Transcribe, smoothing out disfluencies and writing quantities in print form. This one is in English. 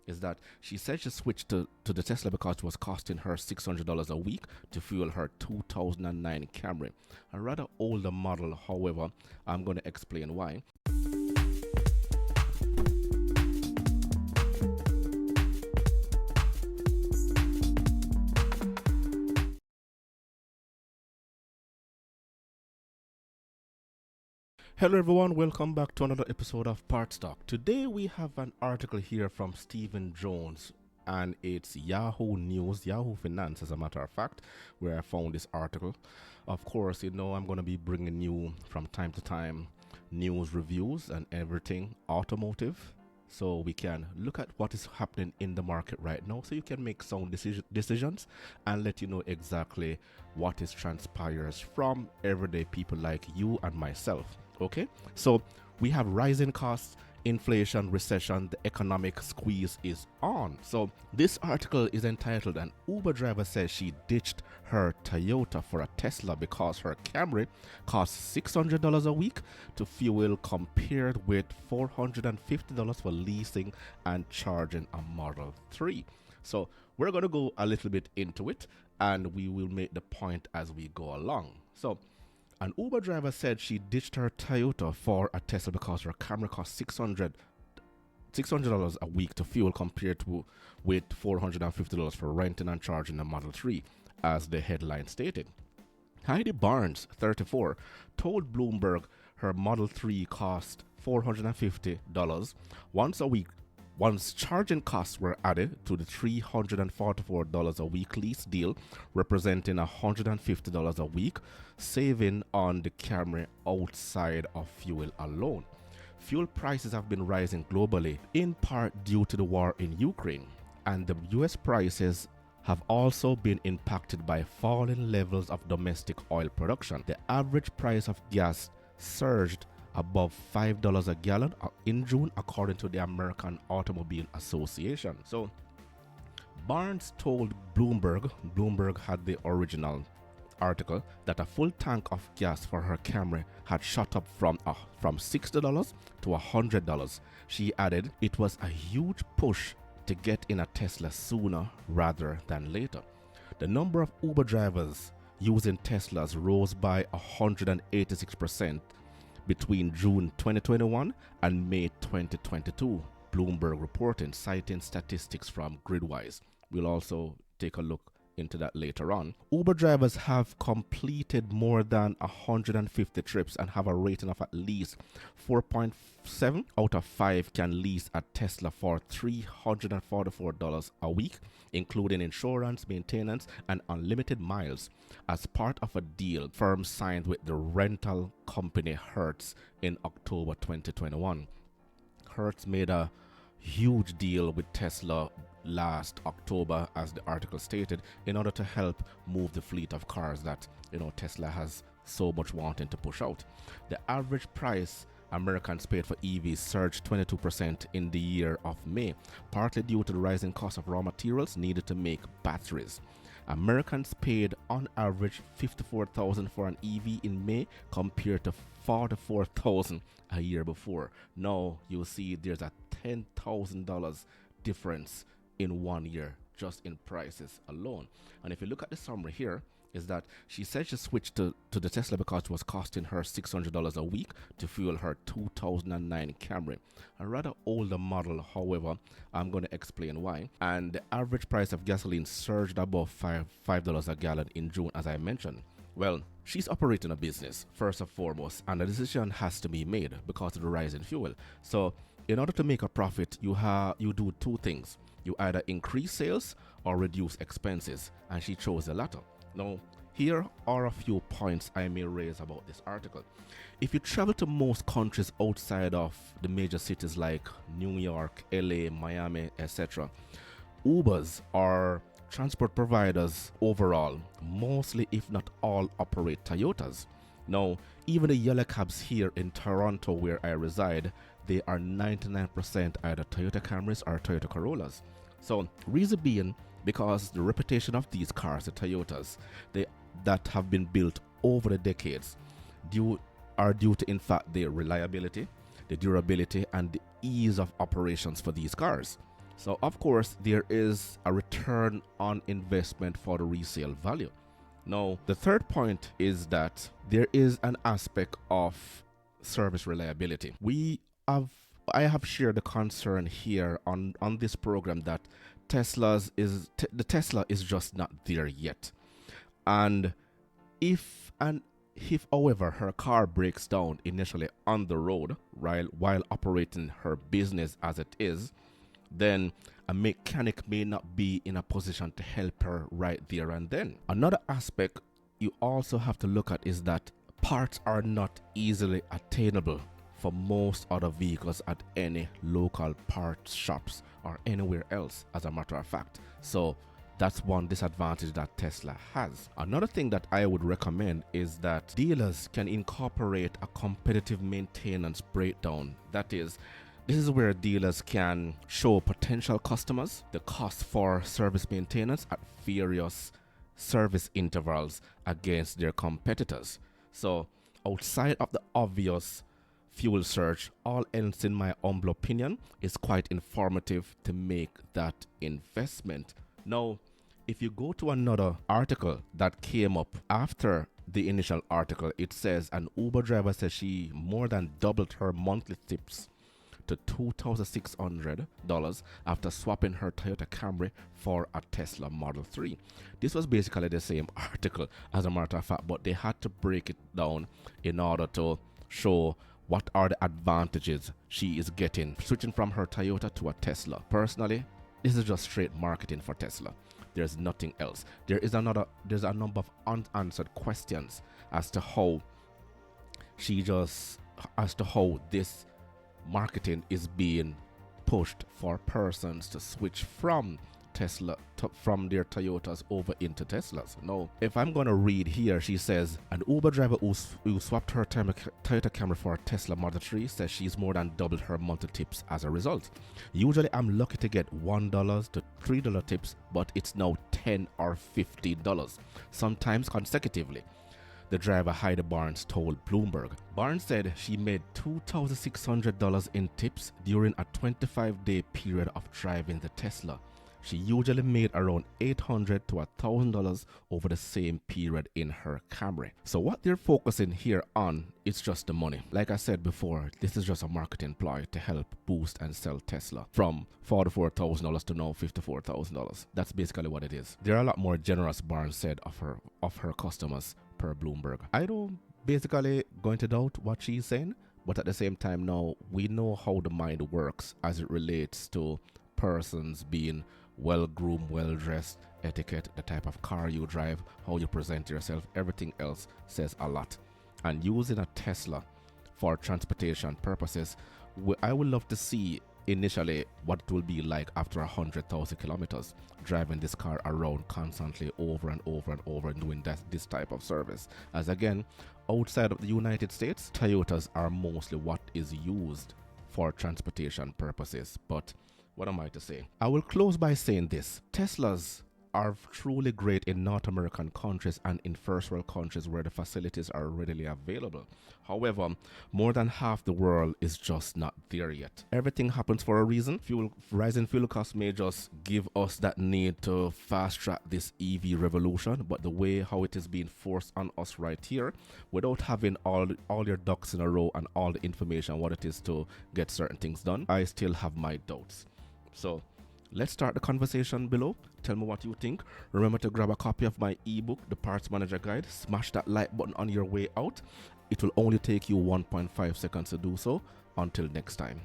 is that she said she switched to the Tesla because it was costing her $600 a week to fuel her 2009 Camry. A rather older model, however, I'm going to explain why. Hello everyone, welcome back to another episode of Part Talk. Today we have an article here from Stephen Jones, and it's Yahoo News, Yahoo Finance as a matter of fact, where I found this article. Of course, you know I'm going to be bringing you from time to time news reviews and everything automotive, so we can look at what is happening in the market right now so you can make sound decisions and let you know exactly what is transpires from everyday people like you and myself. Okay, so we have rising costs, inflation, recession, the economic squeeze is on. So this article is entitled "An Uber driver says she ditched her Toyota for a Tesla because her Camry costs $600 a week to fuel compared with $450 for leasing and charging a Model 3. So we're going to go a little bit into it and we will make the point as we go along. So an Uber driver said she ditched her Toyota for a Tesla because her Camry cost $600 a week to fuel compared to with $450 for renting and charging a Model 3, as the headline stated. Heidi Barnes, 34, told Bloomberg her Model 3 cost $450 once a week. Once charging costs were added to the $344 a week lease deal, representing $150 a week saving on the Camry outside of fuel alone. Fuel prices have been rising globally, in part due to the war in Ukraine, and the US prices have also been impacted by falling levels of domestic oil production. The average price of gas surged above $5 a gallon in June, according to the American Automobile Association. So Barnes told Bloomberg had the original article, that a full tank of gas for her Camry had shot up from $60 to $100. She added it was a huge push to get in a Tesla sooner rather than later. The number of Uber drivers using Teslas rose by 186% between June 2021 and May 2022, Bloomberg reporting, citing statistics from Gridwise. We'll also take a look into that later on. Uber drivers have completed more than 150 trips and have a rating of at least 4.7 out of 5 can lease a Tesla for $344 a week, including insurance, maintenance, and unlimited miles, as part of a deal firm signed with the rental company Hertz in October 2021. Hertz made a huge deal with Tesla last October, as the article stated, in order to help move the fleet of cars that Tesla has so much wanting to push out. The average price Americans paid for EVs surged 22% in the year of May, partly due to the rising cost of raw materials needed to make batteries. Americans paid on average $54,000 for an EV in May compared to $44,000 a year before. Now you see there's a $10,000 difference in 1 year just in prices alone. And if you look at the summary here, is that she said she switched to the Tesla because it was costing her $600 a week to fuel her 2009 Camry. A rather older model, however, I'm going to explain why. And the average price of gasoline surged above $5 a gallon in June, as I mentioned. Well, she's operating a business, first and foremost, and a decision has to be made because of the rise in fuel. So in order to make a profit, you do two things. You either increase sales or reduce expenses, and she chose the latter. Now, here are a few points I may raise about this article. If you travel to most countries outside of the major cities like New York, LA, Miami, etc., Ubers are transport providers overall, mostly if not all operate Toyotas. Now, even the yellow cabs here in Toronto where I reside, they are 99% either Toyota Camrys or Toyota Corollas. So, reason being, because the reputation of these cars, the Toyotas, that have been built over the decades, due to in fact their reliability, the durability, and the ease of operations for these cars. So of course there is a return on investment for the resale value. Now the third point is that there is an aspect of service reliability. I have shared the concern here on this program that the Tesla is just not there yet. And if however her car breaks down initially on the road while operating her business as it is, then a mechanic may not be in a position to help her right there and then. Another aspect you also have to look at is that parts are not easily attainable for most other vehicles at any local parts shops or anywhere else, as a matter of fact. So that's one disadvantage that Tesla has. Another thing that I would recommend is that dealers can incorporate a competitive maintenance breakdown. That is, this is where dealers can show potential customers the cost for service maintenance at various service intervals against their competitors. So outside of the obvious fuel surge, all else, in my humble opinion, is quite informative to make that investment. Now, if you go to another article that came up after the initial article, it says an Uber driver says she more than doubled her monthly tips to $2,600 after swapping her Toyota Camry for a Tesla Model 3. This was basically the same article, as a matter of fact, but they had to break it down in order to show what are the advantages she is getting switching from her Toyota to a Tesla. Personally, this is just straight marketing for Tesla. There's nothing else. There's a number of unanswered questions as to how this marketing is being pushed for persons to switch from from their Toyotas over into Teslas. No, if I'm gonna read here, she says an Uber driver who swapped her Toyota Camry for a Tesla Model 3 says she's more than doubled her monthly tips as a result. Usually I'm lucky to get $1 to $3 tips, but it's now $10 or $15, sometimes consecutively. The driver Heidi Barnes told Bloomberg. Barnes said she made $2,600 in tips during a 25-day period of driving the Tesla. She usually made around $800 to $1,000 over the same period in her Camry. So what they're focusing here on is just the money. Like I said before, this is just a marketing ploy to help boost and sell Tesla from $44,000 to now $54,000. That's basically what it is. There are a lot more generous, Barnes said of her customers per Bloomberg. I don't basically going to doubt what she's saying, but at the same time now we know how the mind works as it relates to persons being well-groomed, well-dressed, etiquette, the type of car you drive, how you present yourself, everything else says a lot. And using a Tesla for transportation purposes, I would love to see initially what it will be like after 100,000 kilometers driving this car around constantly over and over and over and doing this type of service. As again, outside of the United States, Toyotas are mostly what is used for transportation purposes. But what am I to say? I will close by saying this. Teslas are truly great in North American countries and in first world countries where the facilities are readily available. However, more than half the world is just not there yet. Everything happens for a reason. Rising fuel costs may just give us that need to fast track this EV revolution, but the way how it is being forced on us right here, without having all your ducks in a row and all the information what it is to get certain things done, I still have my doubts. So let's start the conversation below. Tell me what you think. Remember to grab a copy of my ebook, The Parts Manager Guide. Smash that like button on your way out. It will only take you 1.5 seconds to do so. Until next time.